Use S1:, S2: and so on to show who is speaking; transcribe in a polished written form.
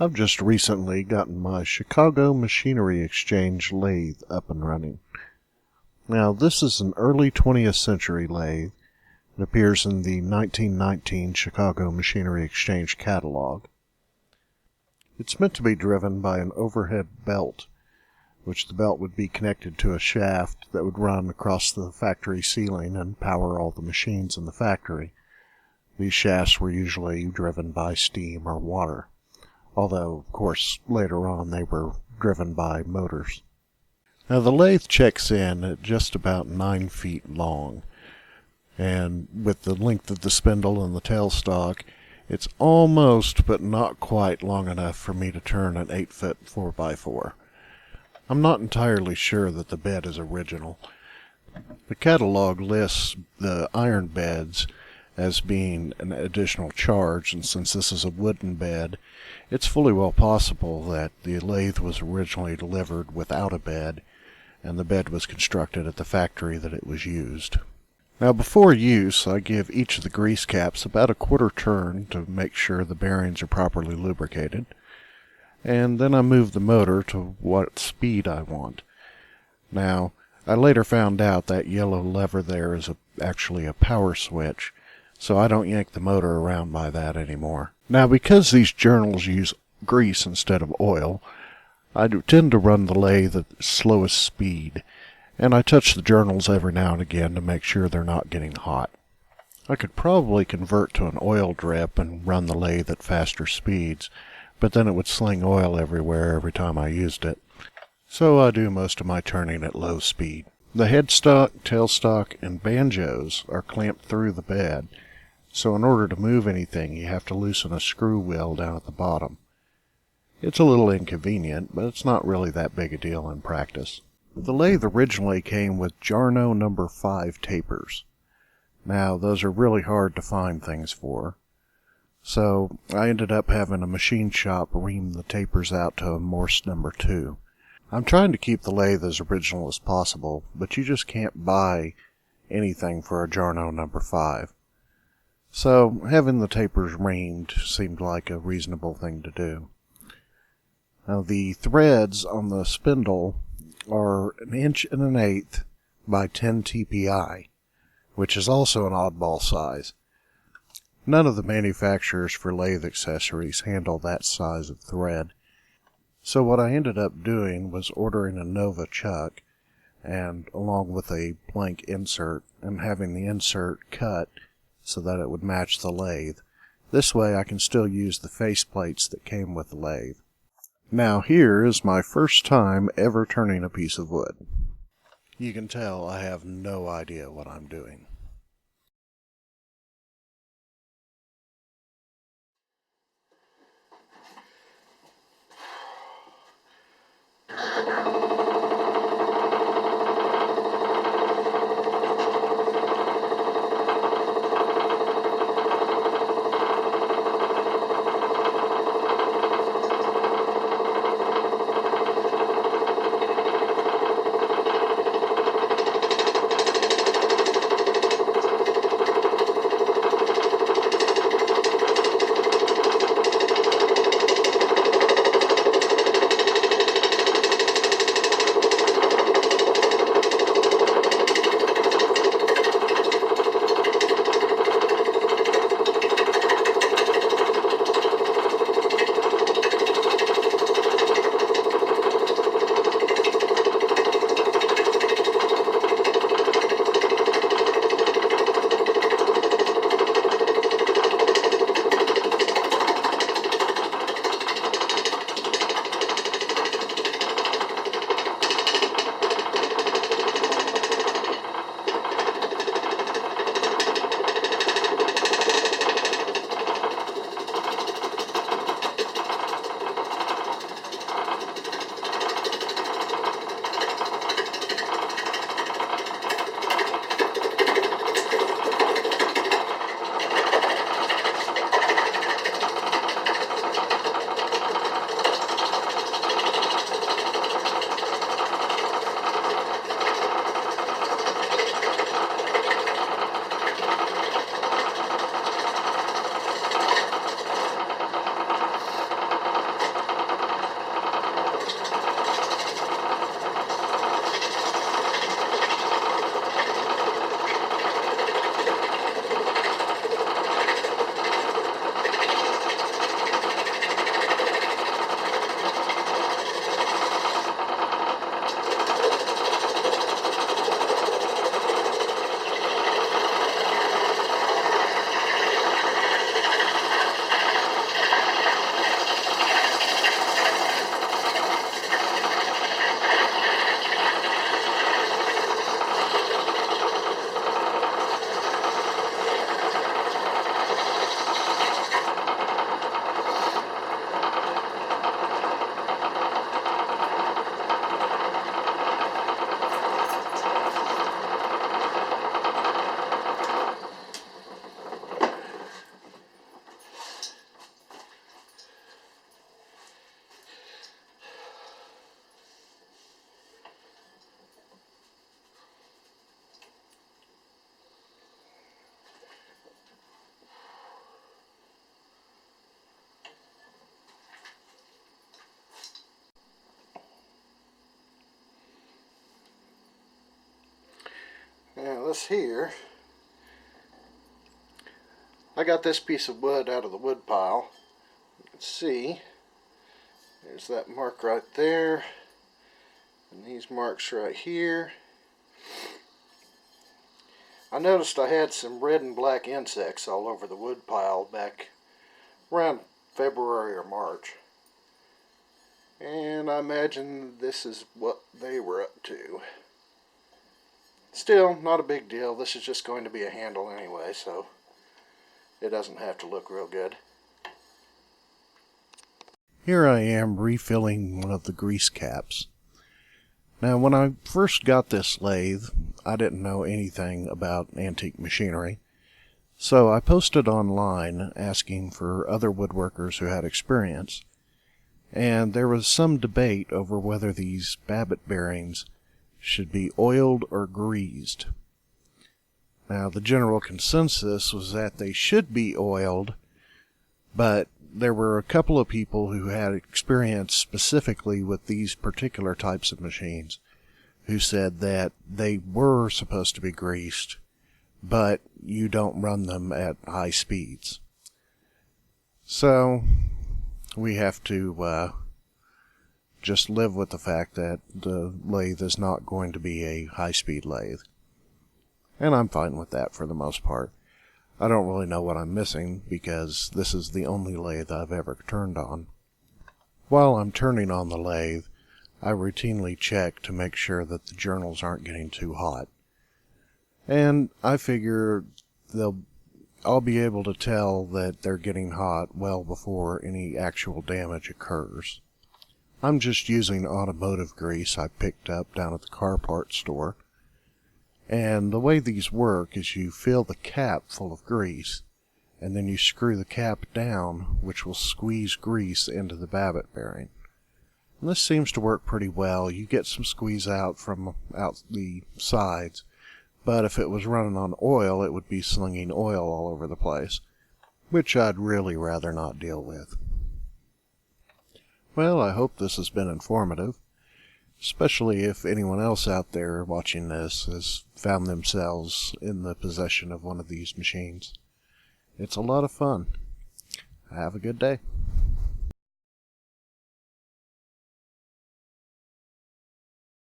S1: I've just recently gotten my Chicago Machinery Exchange lathe up and running. Now, this is an early 20th century lathe. It appears in the 1919 Chicago Machinery Exchange catalog. It's meant to be driven by an overhead belt, which the belt would be connected to a shaft that would run across the factory ceiling and power all the machines in the factory. These shafts were usually driven by steam or water, although, of course, later on they were driven by motors. Now, the lathe checks in at just about 9 feet long, and with the length of the spindle and the tailstock, it's almost but not quite long enough for me to turn an 8-foot 4x4. I'm not entirely sure that the bed is original. The catalog lists the iron beds as being an additional charge, and since this is a wooden bed, it's fully well possible that the lathe was originally delivered without a bed, and the bed was constructed at the factory that it was used. Now, before use, I give each of the grease caps about a quarter turn to make sure the bearings are properly lubricated, and then I move the motor to what speed I want. Now, I later found out that yellow lever there is actually a power switch, so I don't yank the motor around by that anymore. Now, because these journals use grease instead of oil, I tend to run the lathe at the slowest speed, and I touch the journals every now and again to make sure they're not getting hot. I could probably convert to an oil drip and run the lathe at faster speeds, but then it would sling oil everywhere every time I used it. So I do most of my turning at low speed. The headstock, tailstock, and banjos are clamped through the bed, so in order to move anything you have to loosen a screw wheel down at the bottom. It's a little inconvenient, but it's not really that big a deal in practice. The lathe originally came with Jarno No. 5 tapers. Now, those are really hard to find things for, so I ended up having a machine shop ream the tapers out to a Morse No. 2. I'm trying to keep the lathe as original as possible, but you just can't buy anything for a Jarno No. 5. So having the tapers reamed seemed like a reasonable thing to do. Now, the threads on the spindle are 1 1/8 by 10 TPI, which is also an oddball size. None of the manufacturers for lathe accessories handle that size of thread. So what I ended up doing was ordering a Nova chuck, and along with a blank insert, and having the insert cut so that it would match the lathe. This way I can still use the face plates that came with the lathe. Now here is my first time ever turning a piece of wood. You can tell I have no idea what I'm doing. this here. I got this piece of wood out of the wood pile. You can see there's that mark right there, and these marks right here. I noticed I had some red and black insects all over the wood pile back around February or March. And I imagine this is what they were up to. Still, not a big deal. This is just going to be a handle anyway, so it doesn't have to look real good. Here I am refilling one of the grease caps. Now, when I first got this lathe, I didn't know anything about antique machinery, so I posted online asking for other woodworkers who had experience, and there was some debate over whether these babbitt bearings should be oiled or greased. Now, the general consensus was that they should be oiled, but there were a couple of people who had experience specifically with these particular types of machines who said that they were supposed to be greased, but you don't run them at high speeds. So we have to just live with the fact that the lathe is not going to be a high-speed lathe. And I'm fine with that for the most part. I don't really know what I'm missing because this is the only lathe I've ever turned on. While I'm turning on the lathe, I routinely check to make sure that the journals aren't getting too hot. And I figure I'll be able to tell that they're getting hot well before any actual damage occurs. I'm just using automotive grease I picked up down at the car parts store. And the way these work is you fill the cap full of grease, and then you screw the cap down, which will squeeze grease into the babbitt bearing. And this seems to work pretty well. You get some squeeze out from out the sides, but if it was running on oil, it would be slinging oil all over the place, which I'd really rather not deal with. Well, I hope this has been informative, especially if anyone else out there watching this has found themselves in the possession of one of these machines. It's a lot of fun. Have a good day.